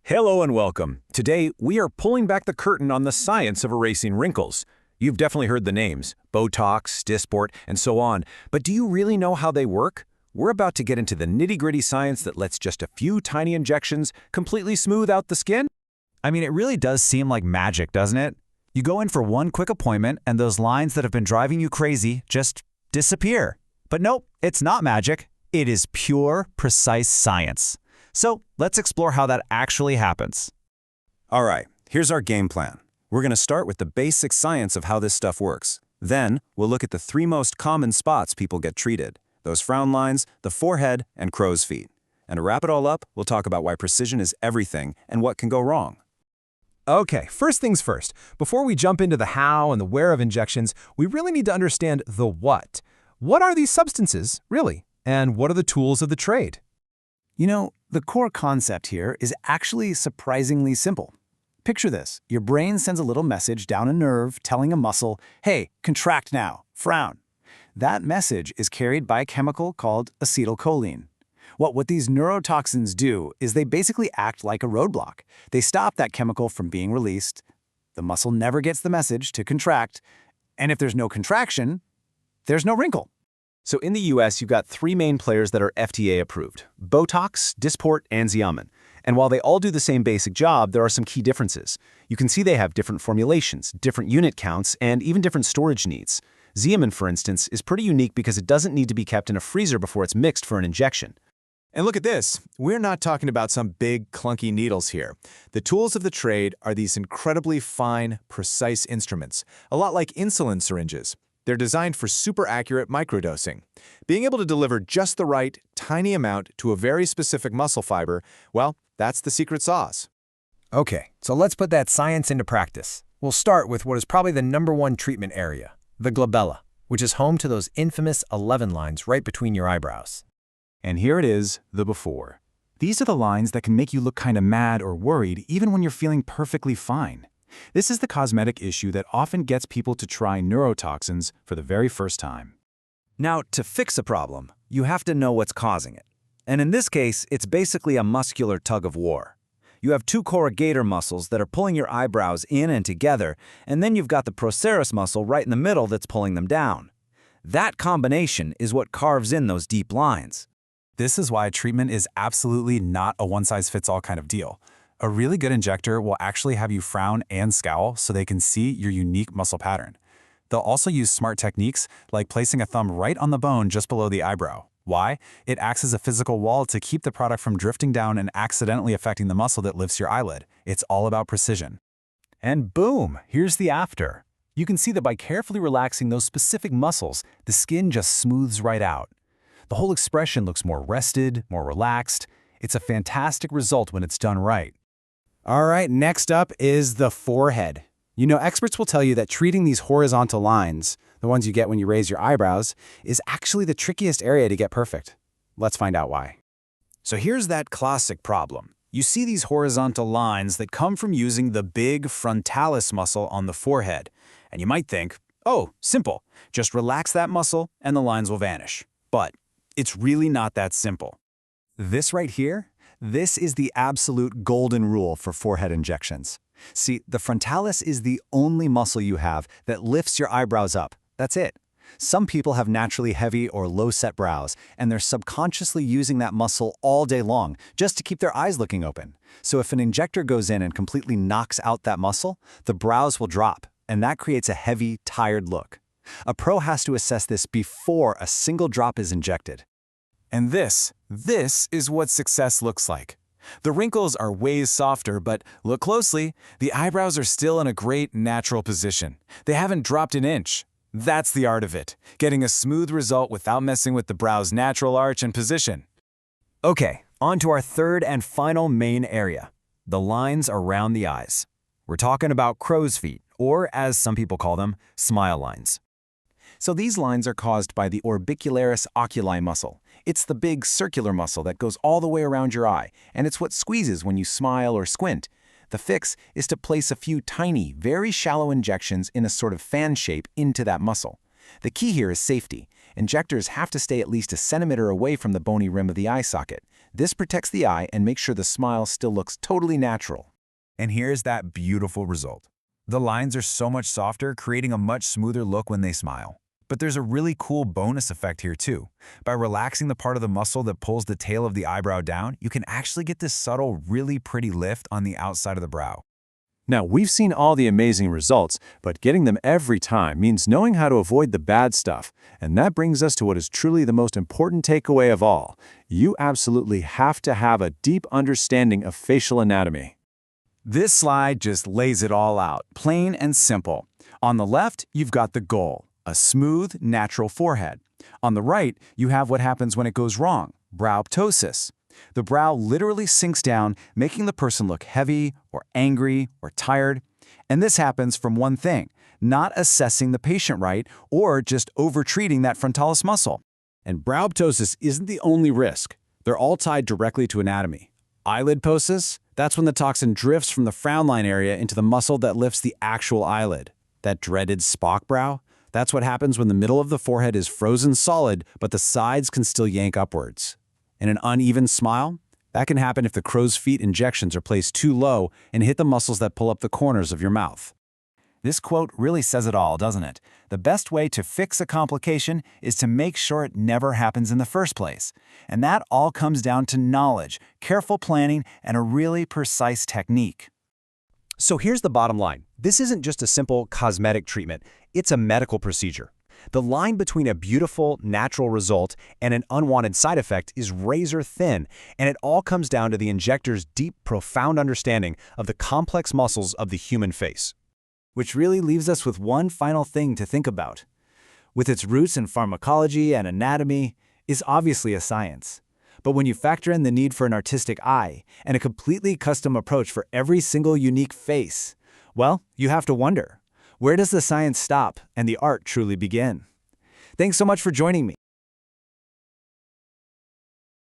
Hello and welcome. Today, we are pulling back the curtain on the science of erasing wrinkles. You've definitely heard the names, Botox, Dysport, and so on, but do you really know how they work? We're about to get into the nitty-gritty science that lets just a few tiny injections completely smooth out the skin. I mean, it really does seem like magic, doesn't it? You go in for one quick appointment and those lines that have been driving you crazy just disappear. But nope, it's not magic. It is pure, precise science. So let's explore how that actually happens. All right, here's our game plan. We're going to start with the basic science of how this stuff works. Then, we'll look at the three most common spots people get treated. Those frown lines, the forehead, and crow's feet. And to wrap it all up, we'll talk about why precision is everything and what can go wrong. Okay, first things first. Before we jump into the how and the where of injections, we really need to understand the what. What are these substances, really? And what are the tools of the trade? You know, the core concept here is actually surprisingly simple. Picture this. Your brain sends a little message down a nerve telling a muscle, hey, contract now, frown. That message is carried by a chemical called acetylcholine. What these neurotoxins do is they basically act like a roadblock. They stop that chemical from being released. The muscle never gets the message to contract. And if there's no contraction, there's no wrinkle. So in the US, you've got three main players that are FDA approved: Botox, Dysport, and Xeomin. And while they all do the same basic job, there are some key differences. You can see they have different formulations, different unit counts, and even different storage needs. Xeomin, for instance, is pretty unique because it doesn't need to be kept in a freezer before it's mixed for an injection. And look at this. We're not talking about some big, clunky needles here. The tools of the trade are these incredibly fine, precise instruments, a lot like insulin syringes. They're designed for super accurate microdosing. Being able to deliver just the right, tiny amount to a very specific muscle fiber, well, that's the secret sauce. Okay, so let's put that science into practice. We'll start with what is probably the #1 treatment area, the glabella, which is home to those infamous 11 lines right between your eyebrows. And here it is, the before. These are the lines that can make you look kind of mad or worried even when you're feeling perfectly fine. This is the cosmetic issue that often gets people to try neurotoxins for the very first time. Now, to fix a problem, you have to know what's causing it. And in this case, it's basically a muscular tug of war. You have two corrugator muscles that are pulling your eyebrows in and together, and then you've got the procerus muscle right in the middle that's pulling them down. That combination is what carves in those deep lines. This is why treatment is absolutely not a one-size-fits-all kind of deal. A really good injector will actually have you frown and scowl so they can see your unique muscle pattern. They'll also use smart techniques like placing a thumb right on the bone just below the eyebrow. Why? It acts as a physical wall to keep the product from drifting down and accidentally affecting the muscle that lifts your eyelid. It's all about precision. And boom, here's the after. You can see that by carefully relaxing those specific muscles, the skin just smooths right out. The whole expression looks more rested, more relaxed. It's a fantastic result when it's done right. All right, next up is the forehead. You know, experts will tell you that treating these horizontal lines, the ones you get when you raise your eyebrows, is actually the trickiest area to get perfect. Let's find out why. So here's that classic problem. You see these horizontal lines that come from using the big frontalis muscle on the forehead. And you might think, oh, simple. Just relax that muscle and the lines will vanish. But it's really not that simple. This right here, this is the absolute golden rule for forehead injections. See, the frontalis is the only muscle you have that lifts your eyebrows up. That's it. Some people have naturally heavy or low-set brows, and they're subconsciously using that muscle all day long just to keep their eyes looking open. So if an injector goes in and completely knocks out that muscle, the brows will drop, and that creates a heavy, tired look. A pro has to assess this before a single drop is injected. And this is what success looks like. The wrinkles are way softer, but look closely, the eyebrows are still in a great natural position. They haven't dropped an inch. That's the art of it, getting a smooth result without messing with the brow's natural arch and position. Okay, on to our third and final main area, the lines around the eyes. We're talking about crow's feet, or as some people call them, smile lines. So these lines are caused by the orbicularis oculi muscle. It's the big circular muscle that goes all the way around your eye, and it's what squeezes when you smile or squint. The fix is to place a few tiny, very shallow injections in a sort of fan shape into that muscle. The key here is safety. Injectors have to stay at least a centimeter away from the bony rim of the eye socket. This protects the eye and makes sure the smile still looks totally natural. And here's that beautiful result. The lines are so much softer, creating a much smoother look when they smile. But there's a really cool bonus effect here too. By relaxing the part of the muscle that pulls the tail of the eyebrow down, you can actually get this subtle, really pretty lift on the outside of the brow. Now, we've seen all the amazing results, but getting them every time means knowing how to avoid the bad stuff. And that brings us to what is truly the most important takeaway of all. You absolutely have to have a deep understanding of facial anatomy. This slide just lays it all out, plain and simple. On the left, you've got the goal, a smooth, natural forehead. On the right, you have what happens when it goes wrong, browptosis. The brow literally sinks down, making the person look heavy or angry or tired. And this happens from one thing, not assessing the patient right or just over-treating that frontalis muscle. And browptosis isn't the only risk. They're all tied directly to anatomy. Eyelid ptosis, that's when the toxin drifts from the frown line area into the muscle that lifts the actual eyelid. That dreaded Spock brow, that's what happens when the middle of the forehead is frozen solid, but the sides can still yank upwards. And an uneven smile, that can happen if the crow's feet injections are placed too low and hit the muscles that pull up the corners of your mouth. This quote really says it all, doesn't it? The best way to fix a complication is to make sure it never happens in the first place. And that all comes down to knowledge, careful planning, and a really precise technique. So here's the bottom line. This isn't just a simple cosmetic treatment. It's a medical procedure. The line between a beautiful, natural result and an unwanted side effect is razor thin, and it all comes down to the injector's deep, profound understanding of the complex muscles of the human face. Which really leaves us with one final thing to think about. With its roots in pharmacology and anatomy, is obviously a science. But when you factor in the need for an artistic eye and a completely custom approach for every single unique face, well, you have to wonder, where does the science stop and the art truly begin? Thanks so much for joining me.